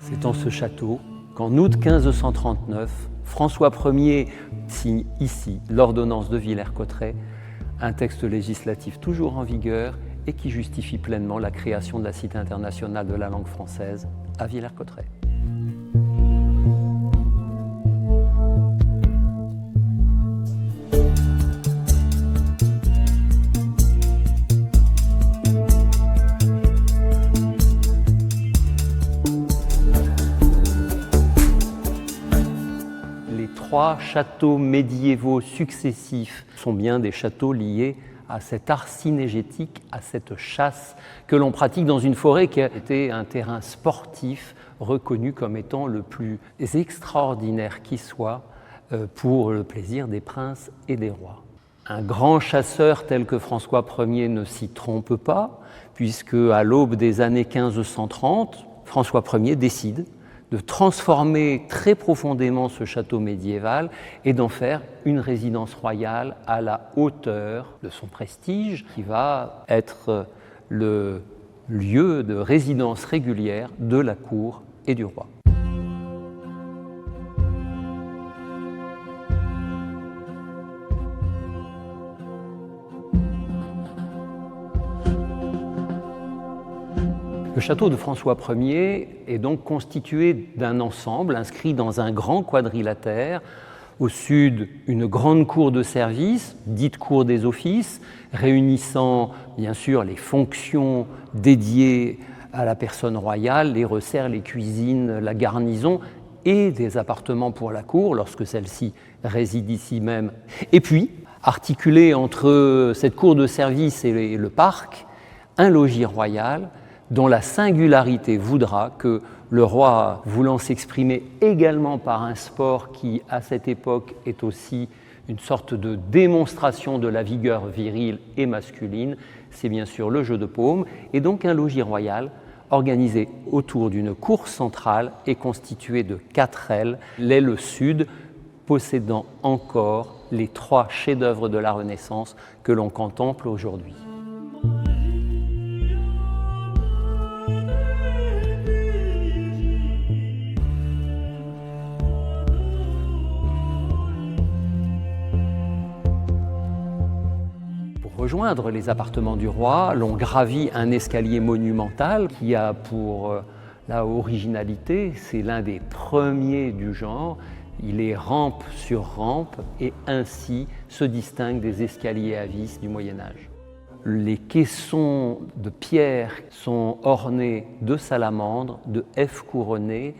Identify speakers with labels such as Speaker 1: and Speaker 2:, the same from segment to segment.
Speaker 1: C'est dans ce château qu'en août 1539, François Ier signe ici l'ordonnance de Villers-Cotterêts, un texte législatif toujours en vigueur et qui justifie pleinement la création de la Cité internationale de la langue française à Villers-Cotterêts. Les trois châteaux médiévaux successifs sont bien des châteaux liés à cet art cynégétique, à cette chasse que l'on pratique dans une forêt qui a été un terrain sportif reconnu comme étant le plus extraordinaire qui soit pour le plaisir des princes et des rois. Un grand chasseur tel que François Ier ne s'y trompe pas, puisque à l'aube des années 1530, François Ier décide de transformer très profondément ce château médiéval et d'en faire une résidence royale à la hauteur de son prestige, qui va être le lieu de résidence régulière de la cour et du roi. Le château de François Ier est donc constitué d'un ensemble inscrit dans un grand quadrilatère. Au sud, une grande cour de service, dite cour des offices, réunissant bien sûr les fonctions dédiées à la personne royale, les resserres, les cuisines, la garnison et des appartements pour la cour lorsque celle-ci réside ici même. Et puis, articulé entre cette cour de service et le parc, un logis royal dont la singularité voudra que le roi, voulant s'exprimer également par un sport qui, à cette époque, est aussi une sorte de démonstration de la vigueur virile et masculine, c'est bien sûr le jeu de paume, et donc un logis royal organisé autour d'une cour centrale et constitué de 4 ailes, l'aile sud possédant encore les 3 chefs-d'œuvre de la Renaissance que l'on contemple aujourd'hui. Pour rejoindre les appartements du roi, l'on gravit un escalier monumental qui a pour la originalité, c'est l'un des premiers du genre. Il est rampe sur rampe et ainsi se distingue des escaliers à vis du Moyen-Âge. Les caissons de pierre sont ornés de salamandres, de F couronnées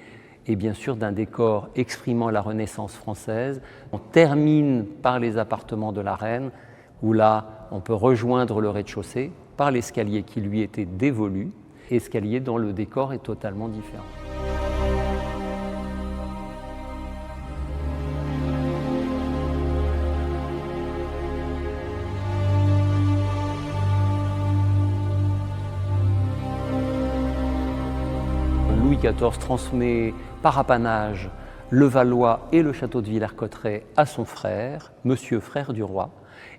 Speaker 1: et bien sûr d'un décor exprimant la Renaissance française. On termine par les appartements de la reine, où là, on peut rejoindre le rez-de-chaussée par l'escalier qui lui était dévolu, escalier dont le décor est totalement différent. Louis XIV transmet par apanage le Valois et le château de Villers-Cotterêts à son frère, monsieur frère du roi,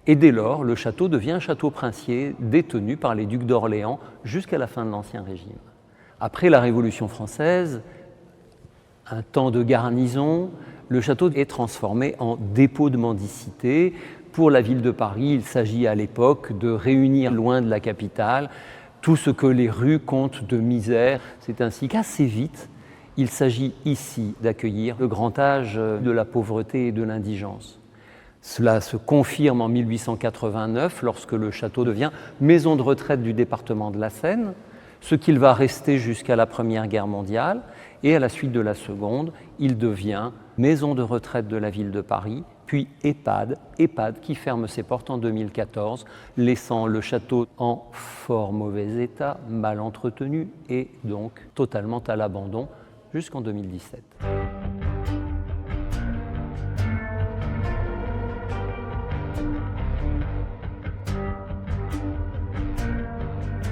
Speaker 1: et dès lors, le château devient un château princier détenu par les ducs d'Orléans jusqu'à la fin de l'Ancien Régime. Après la Révolution française, un temps de garnison, le château est transformé en dépôt de mendicité. Pour la ville de Paris, il s'agit à l'époque de réunir loin de la capitale tout ce que les rues comptent de misère. C'est ainsi qu'assez vite, il s'agit ici d'accueillir le grand âge de la pauvreté et de l'indigence. Cela se confirme en 1889 lorsque le château devient maison de retraite du département de la Seine, ce qu'il va rester jusqu'à la Première Guerre mondiale, et à la suite de la Seconde, il devient maison de retraite de la ville de Paris, puis EHPAD qui ferme ses portes en 2014, laissant le château en fort mauvais état, mal entretenu et donc totalement à l'abandon jusqu'en 2017.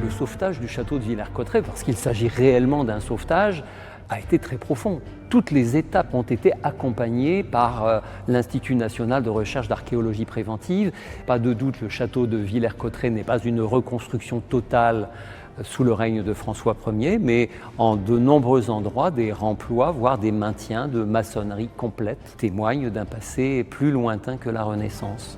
Speaker 1: Le sauvetage du château de Villers-Cotterêts, parce qu'il s'agit réellement d'un sauvetage, a été très profond. Toutes les étapes ont été accompagnées par l'Institut national de recherche d'archéologie préventive. Pas de doute, le château de Villers-Cotterêts n'est pas une reconstruction totale sous le règne de François Ier, mais en de nombreux endroits, des remplois, voire des maintiens de maçonnerie complète témoignent d'un passé plus lointain que la Renaissance.